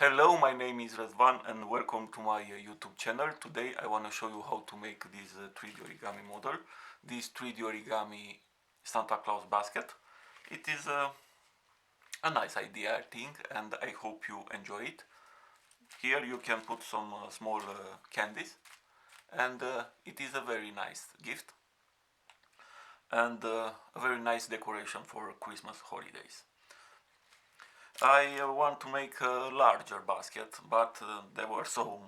Hello, my name is Razvan and welcome to my YouTube channel. Today I want to show you how to make this 3D origami model, this 3D origami Santa Claus basket. It is a nice idea, I think, and I hope you enjoy it. Here you can put some small candies, and it is a very nice gift and a very nice decoration for Christmas holidays. I want to make a larger basket, but there were some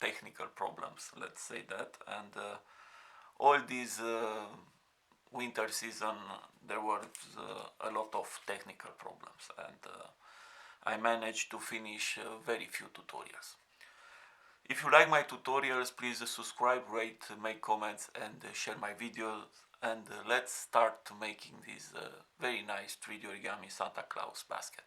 technical problems, let's say that, and all these winter season there was a lot of technical problems, and I managed to finish very few tutorials. If you like my tutorials, please subscribe, rate, make comments, and share my videos. And let's start making this very nice 3D origami Santa Claus basket.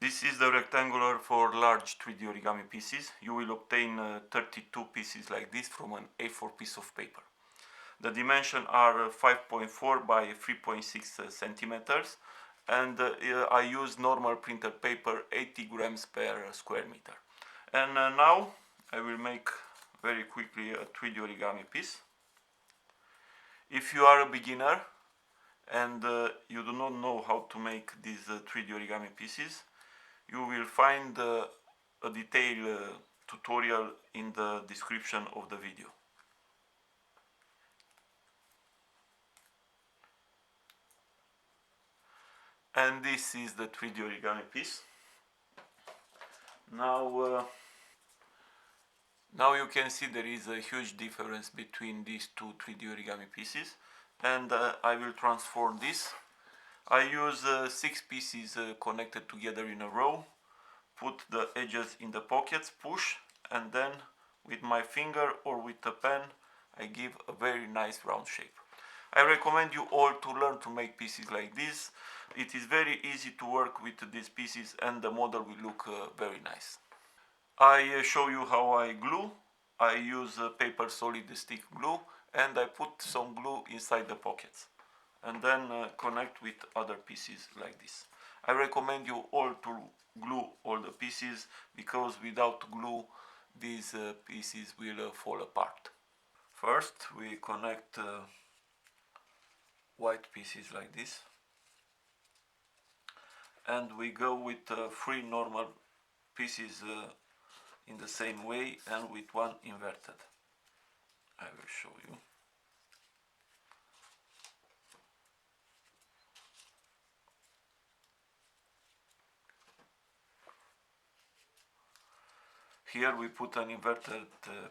This is the rectangular for large 3D origami pieces. You will obtain 32 pieces like this from an A4 piece of paper. The dimensions are 5.4 by 3.6 centimeters, and I use normal printer paper 80 grams per square meter. And now I will make very quickly a 3D origami piece. If you are a beginner and you do not know how to make these 3D origami pieces, you will find a detailed tutorial in the description of the video. And this is the 3D origami piece. Now you can see there is a huge difference between these two 3D origami pieces, and I will transform this. I use 6 pieces connected together in a row, put the edges in the pockets, push, and then with my finger or with a pen I give a very nice round shape. I recommend you all to learn to make pieces like this. It is very easy to work with these pieces and the model will look very nice. I show you how I glue. I use paper solid stick glue, and I put some glue inside the pockets and then connect with other pieces like this. I recommend you all to glue all the pieces, because without glue these pieces will fall apart. First we connect white pieces like this, and we go with 3 normal pieces in the same way and with one inverted. I will show you. Here we put an inverted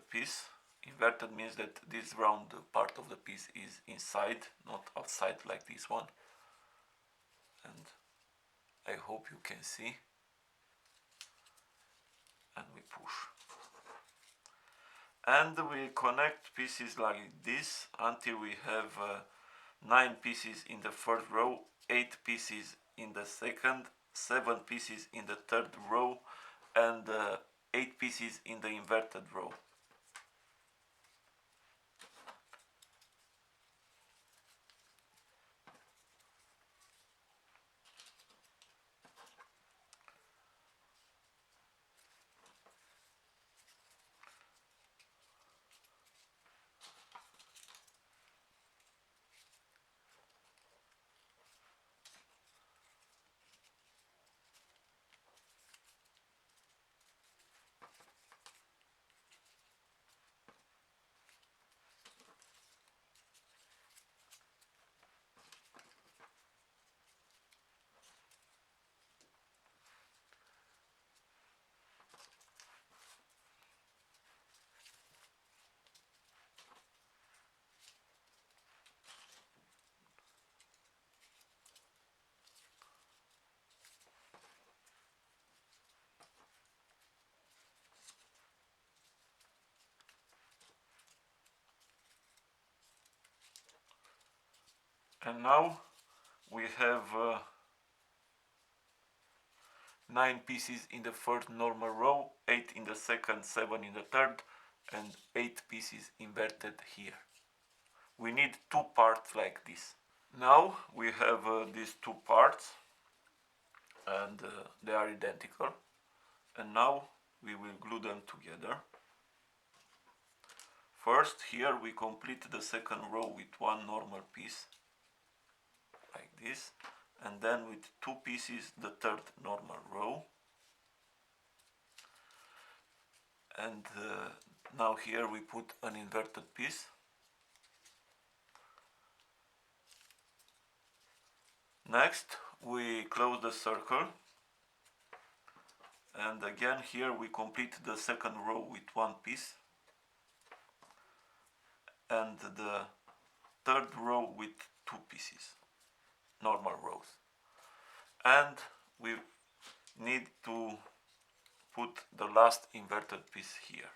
piece. Inverted means that this round part of the piece is inside, not outside like this one. And I hope you can see. And we push. And we connect pieces like this until we have 9 pieces in the first row, 8 pieces in the second, 7 pieces in the third row, and 8 pieces in the inverted row. And now we have 9 pieces in the first normal row, 8 in the second, 7 in the third, and 8 pieces inverted here. We need 2 parts like this. Now we have these 2 parts, and they are identical. And now we will glue them together. First, here we complete the second row with one normal piece, like this, and then with two pieces the third normal row. And now here we put an inverted piece. Next, we close the circle, and again here we complete the second row with one piece, and the third row with two pieces, normal rows. And we need to put the last inverted piece here.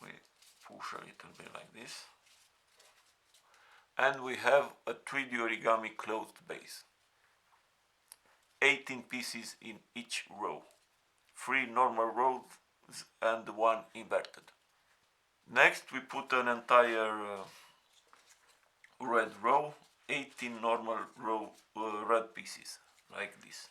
We push a little bit like this, and we have a 3D origami closed base. 18 pieces in each row, 3 normal rows and 1 inverted. Next we put an entire red row, 18 normal row red pieces, like this.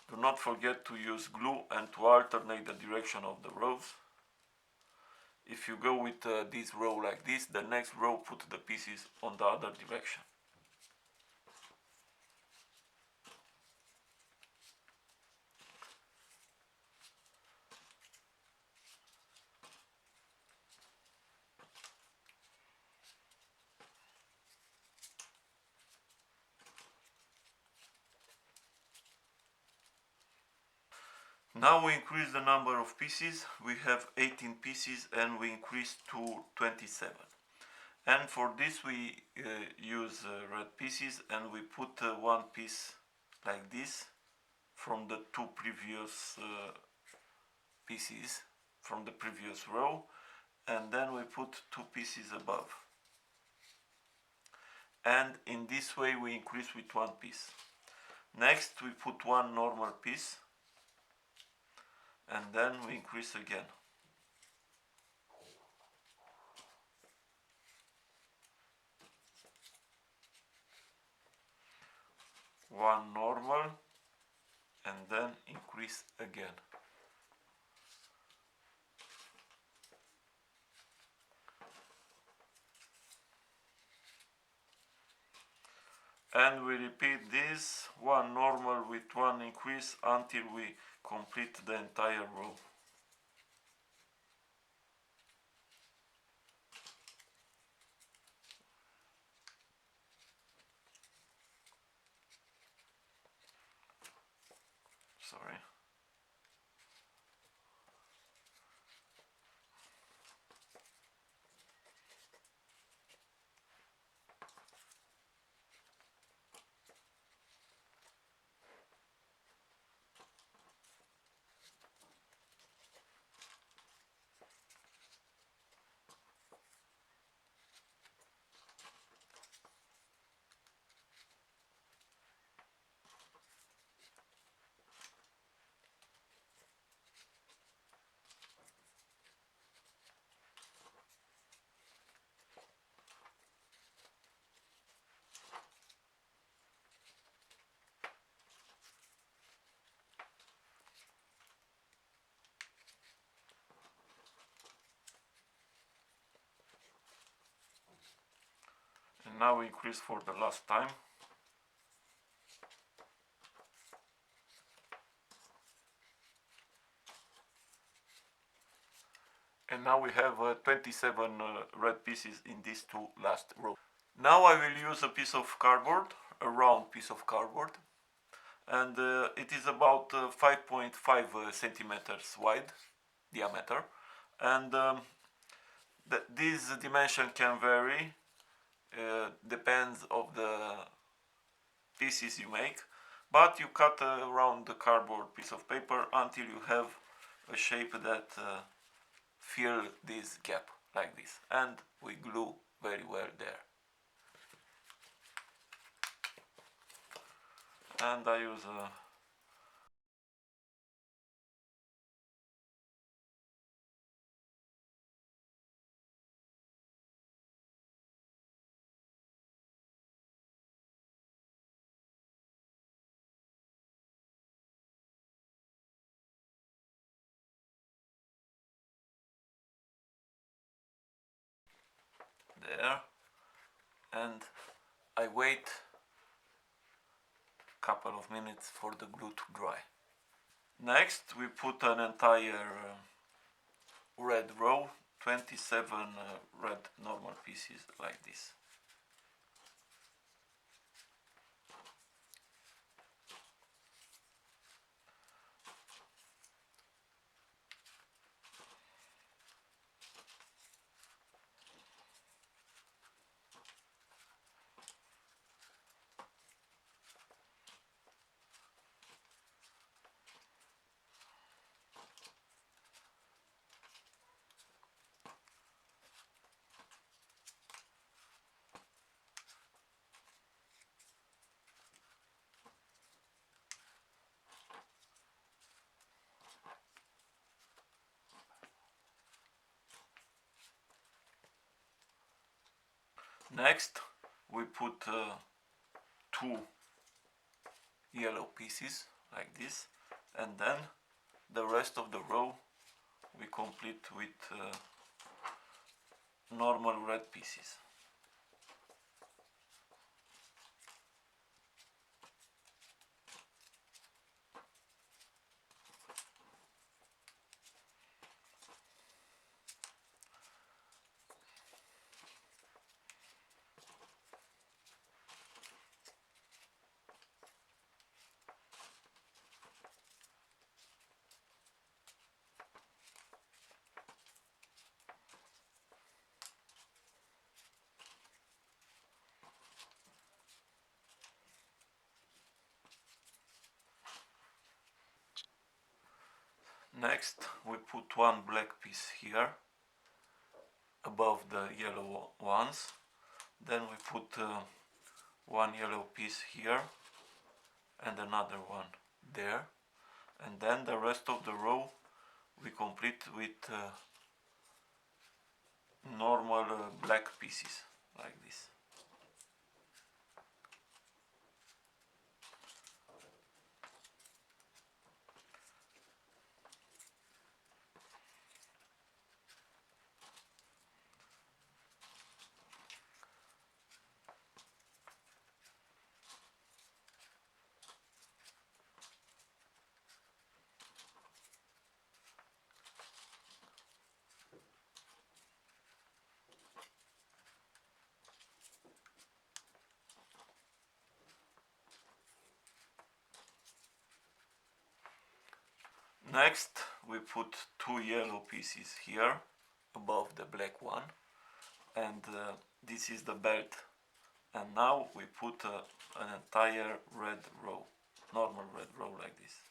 Do not forget to use glue and to alternate the direction of the rows. If you go with this row like this, the next row put the pieces on the other direction. Now we increase the number of pieces. We have 18 pieces and we increase to 27. And for this we use red pieces, and we put one piece like this from the two previous pieces from the previous row, and then we put two pieces above. And in this way we increase with one piece. Next we put one normal piece, and then we increase again. One normal, and then increase again. And we repeat this, one normal with one increase, until we complete the entire row. Sorry. And now we increase for the last time. And now we have 27 red pieces in these two last rows. Now I will use a piece of cardboard, a round piece of cardboard, and it is about 5.5 centimeters wide diameter, and this dimension can vary, depends of the pieces you make, but you cut around the cardboard piece of paper until you have a shape that fill this gap like this, and we glue very well there. And I use a there, and I wait a couple of minutes for the glue to dry. Next we put an entire red row, 27 red normal pieces like this. Next we put two yellow pieces like this, and then the rest of the row we complete with normal red pieces. Next we put one black piece here above the yellow ones, then we put one yellow piece here and another one there, and then the rest of the row we complete with normal black pieces like this. Next we put two yellow pieces here above the black one, and this is the belt, and now we put an entire red row, normal red row like this.